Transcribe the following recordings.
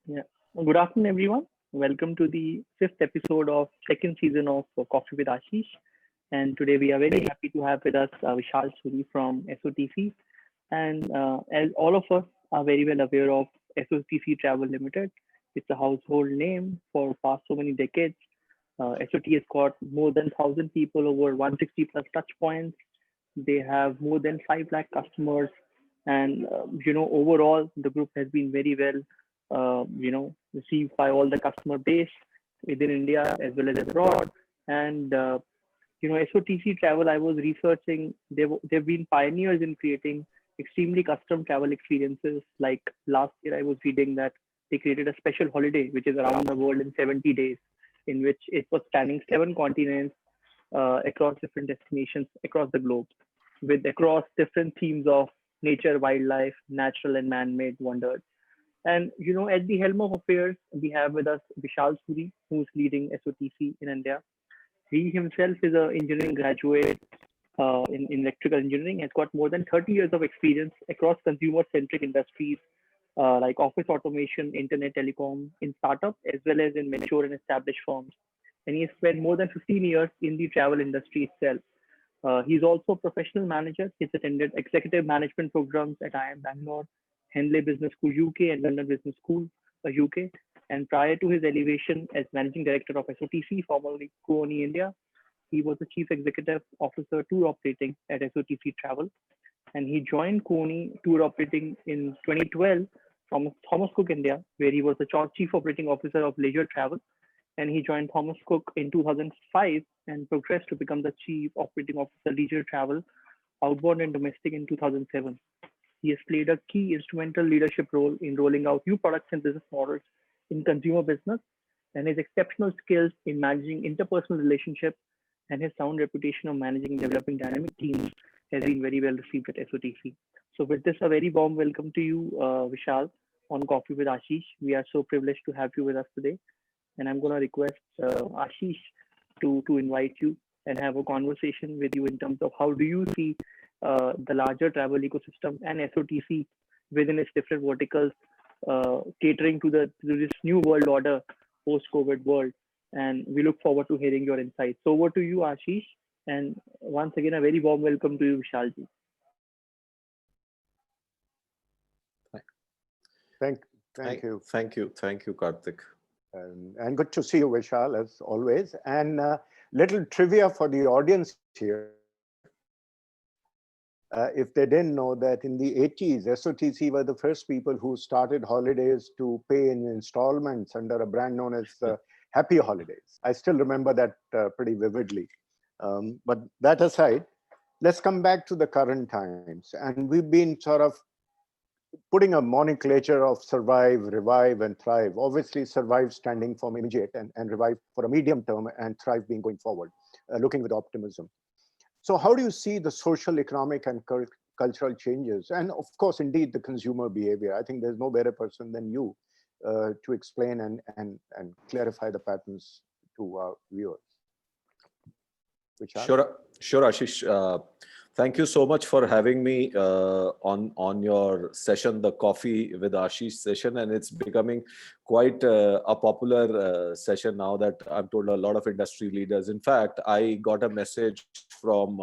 Yeah. Good afternoon, everyone. Welcome to the fifth episode of second season of Coffee with Ashish. And today we are very happy to have with us Vishal Suri from SOTC. And as all of us are very well aware of SOTC Travel Limited, it's a household name for past so many decades. SOT has got more than 1,000 people over 160 plus touch points. They have more than 5 lakh customers. And, overall, the group has been very well, received by all the customer base within India as well as abroad. And, SOTC Travel, I was researching, they've been pioneers in creating extremely custom travel experiences. Like last year, I was reading that they created a special holiday, which is around the world in 70 days, in which it was spanning 7 continents across different destinations across the globe, with across different themes of nature, wildlife, natural and man-made wonders. And at the helm of affairs, we have with us Vishal Suri, who's leading SOTC in India. He himself is an engineering graduate in electrical engineering, has got more than 30 years of experience across consumer-centric industries like office automation, internet telecom, in startup as well as in mature and established firms. And he has spent more than 15 years in the travel industry itself. He's also a professional manager. He's attended executive management programs at IIM Bangalore, Henley Business School UK, and London Business School UK. And prior to his elevation as managing director of SOTC, formerly Kuoni India, he was the chief executive officer tour operating at SOTC Travel. And he joined Kuoni tour operating in 2012 from Thomas Cook India, where he was the chief operating officer of leisure travel, and he joined Thomas Cook in 2005 and progressed to become the Chief Operating Officer Leisure Travel, outbound and domestic in 2007. He has played a key instrumental leadership role in rolling out new products and business models in consumer business, and his exceptional skills in managing interpersonal relationships and his sound reputation of managing and developing dynamic teams has been very well received at SOTC. So, with this, a very warm welcome to you, Vishal, on Coffee with Ashish. We are so privileged to have you with us today, and I'm going to request Ashish to invite you and have a conversation with you in terms of how do you see the larger travel ecosystem and SOTC within its different verticals, catering to this new world order, post-COVID world. And we look forward to hearing your insights. So over to you, Ashish. And once again, a very warm welcome to you, Vishalji. Thank, thank you. Thank you, Karthik. And good to see you, Vishal, as always. And little trivia for the audience here. If they didn't know that in the 80s, SOTC were the first people who started holidays to pay in installments under a brand known as Happy Holidays. I still remember that pretty vividly. But that aside, let's come back to the current times. And we've been sort of putting a nomenclature of survive, revive, and thrive. Obviously, survive standing for immediate and revive for a medium term, and thrive being going forward, looking with optimism. So how do you see the social, economic, and cultural changes? And of course, indeed, the consumer behavior. I think there's no better person than you to explain and clarify the patterns to our viewers. Sure, Ashish. Thank you so much for having me on your session, the Coffee with Ashish session, and it's becoming quite a popular session now that I'm told a lot of industry leaders. In fact, I got a message from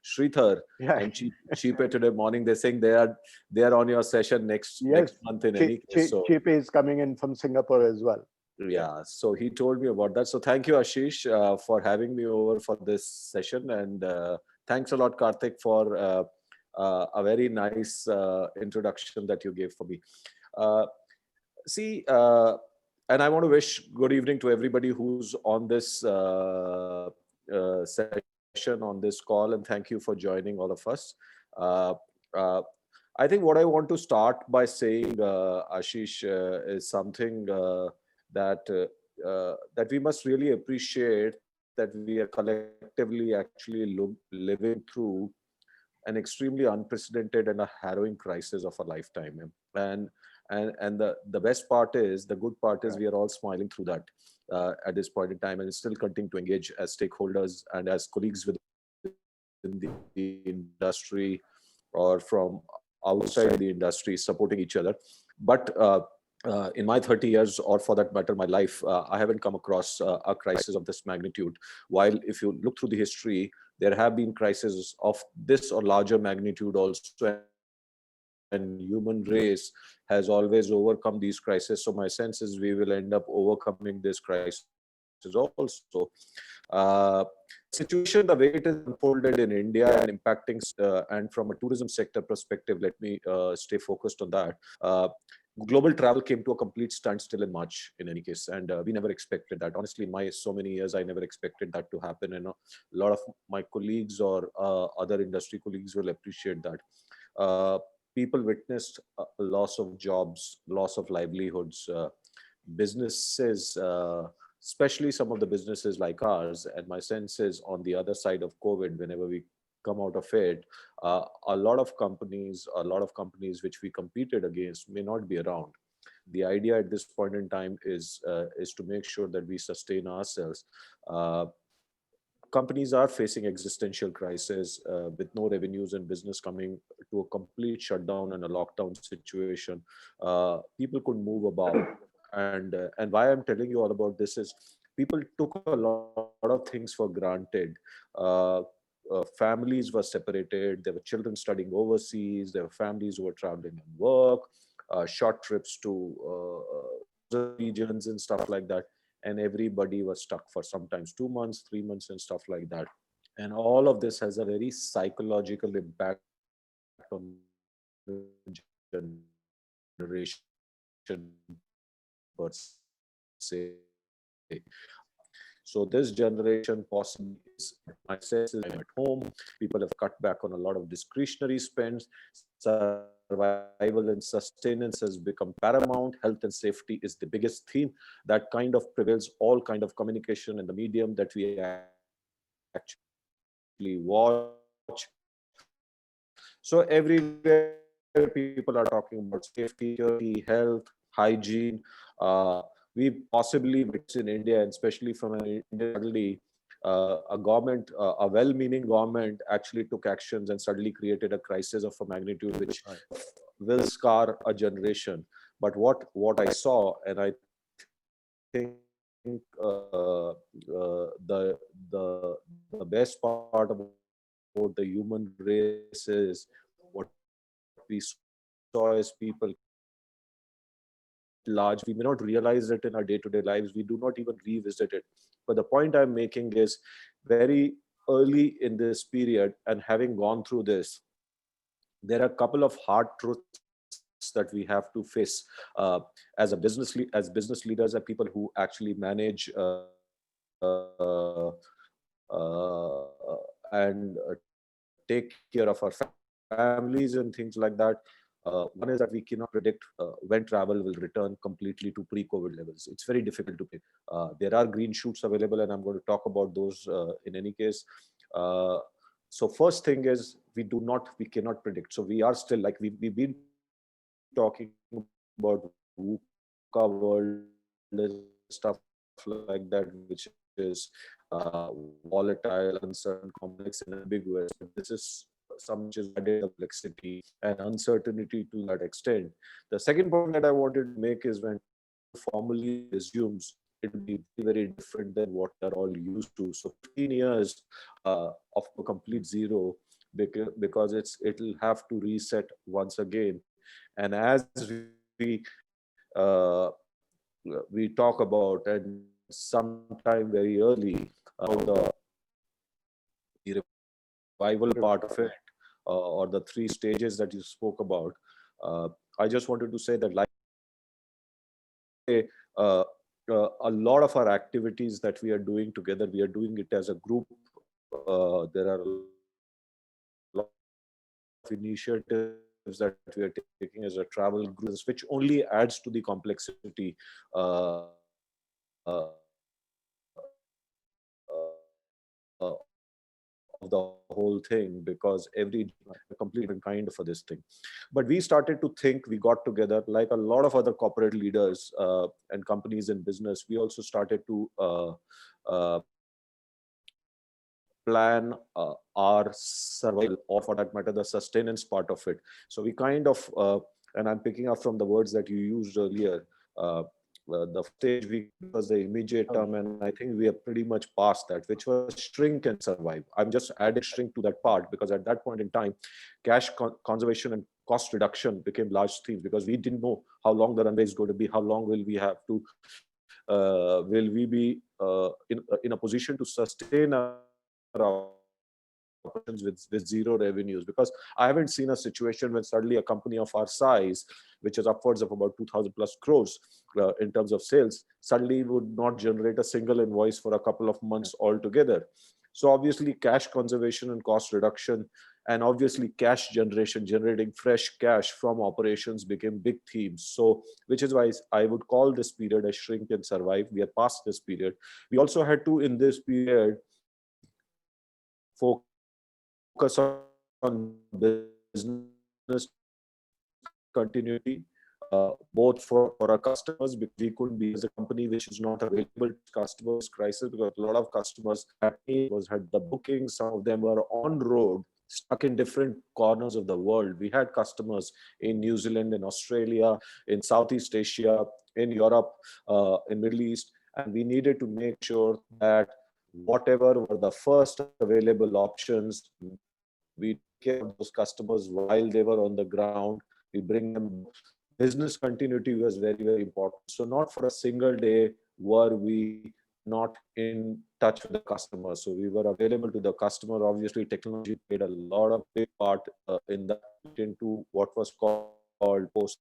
Shrithar and Cheape today morning. They're saying they are on your session next month in any case. So Cheape is coming in from Singapore as well. Yeah, so he told me about that. So thank you, Ashish, for having me over for this session, and thanks a lot, Karthik, for a very nice introduction that you gave for me. And I want to wish good evening to everybody who's on this session, on this call, and thank you for joining all of us. I think what I want to start by saying, Ashish, is something that we must really appreciate, that we are collectively actually living through an extremely unprecedented and a harrowing crisis of a lifetime. And the best part is, the good part is, we are all smiling through that at this point in time, and still continue to engage as stakeholders and as colleagues within the industry or from outside the industry, supporting each other. But in my 30 years, or for that matter, my life, I haven't come across a crisis of this magnitude. While if you look through the history, there have been crises of this or larger magnitude also, and human race has always overcome these crises. So my sense is we will end up overcoming this crisis also. Situation, the way it is unfolded in India and impacting, and from a tourism sector perspective, let me stay focused on that. Global travel came to a complete standstill in March, in any case, and we never expected that. Honestly, in my so many years, I never expected that to happen. And a lot of my colleagues or other industry colleagues will appreciate that. People witnessed a loss of jobs, loss of livelihoods, businesses, especially some of the businesses like ours. And my sense is, on the other side of COVID, whenever we come out of it, a lot of companies which we competed against may not be around. The idea at this point in time is to make sure that we sustain ourselves. Uh, Companies are facing existential crisis, with no revenues and business coming to a complete shutdown and a lockdown situation. People could move about, and why I'm telling you all about this is people took a lot of things for granted. Uh, Families were separated. There were children studying overseas. There were families who were traveling on work, short trips to regions and stuff like that, and everybody was stuck for sometimes 2 months, 3 months, and stuff like that. And all of this has a very psychological impact on the generation per se. So this generation possibly is, my sense is, at home. People have cut back on a lot of discretionary spends. Survival and sustenance has become paramount. Health and safety is the biggest theme that kind of prevails all kind of communication in the medium that we actually watch. So everywhere people are talking about safety, security, health, hygiene. We possibly witness in India, and especially from an Indian family, a government, a well-meaning government actually took actions and suddenly created a crisis of a magnitude which will scar a generation. But what I saw, and I think the best part about the human race is what we saw is people large. We may not realize it in our day-to-day lives. We do not even revisit it. But the point I'm making is, very early in this period, and having gone through this, there are a couple of hard truths that we have to face as business leaders, as people who actually manage and take care of our families and things like that. One is that we cannot predict when travel will return completely to pre-COVID levels. It's very difficult to predict. There are green shoots available, and I'm going to talk about those in any case. Uh, so first thing is, we cannot predict. So we are still, like, we've been talking about VUCA world and stuff like that, which is volatile, uncertain, complex, and ambiguous. But this is something which is added complexity and uncertainty to that extent. The second point that I wanted to make is, when travel formally resumes, it will be very, very different than what we are all used to. So 15 years of a complete zero, because it'll have to reset once again. And as we talk about, and sometime very early, the revival part of it, or the three stages that you spoke about, I just wanted to say that, like, uh, a lot of our activities that we are doing together, we are doing it as a group. There are a lot of initiatives that we are taking as a travel group, which only adds to the complexity uh, of the whole thing, because every a complete different kind for this thing. But we started to think, we got together like a lot of other corporate leaders and companies in business. We also started to plan our survival, or for that matter, the sustenance part of it. So we kind of And I'm picking up from the words that you used earlier. The stage was the immediate term, and I think we are pretty much past that, which was shrink and survive. I'm just adding shrink to that part because at that point in time, cash conservation and cost reduction became large themes because we didn't know how long the runway is going to be, how long will we have to, will we be in a position to sustain our operations with zero revenues, because I haven't seen a situation when suddenly a company of our size, which is upwards of about 2000 plus crores in terms of sales, suddenly would not generate a single invoice for a couple of months altogether. So obviously cash conservation and cost reduction, and obviously cash generation, generating fresh cash from operations became big themes. So which is why I would call this period a shrink and survive. We are past this period. We also had to, in this period, focus on business continuity, both for our customers, because we couldn't be as a company which is not available to customers crisis, because a lot of customers had the bookings, some of them were on road, stuck in different corners of the world. We had customers in New Zealand, in Australia, in Southeast Asia, in Europe, in Middle East, and we needed to make sure that whatever were the first available options, we take care of those customers while they were on the ground. We bring them. Business continuity was very, very important. So not for a single day were we not in touch with the customer. So we were available to the customer. Obviously, technology played a lot of big part in that, into what was called post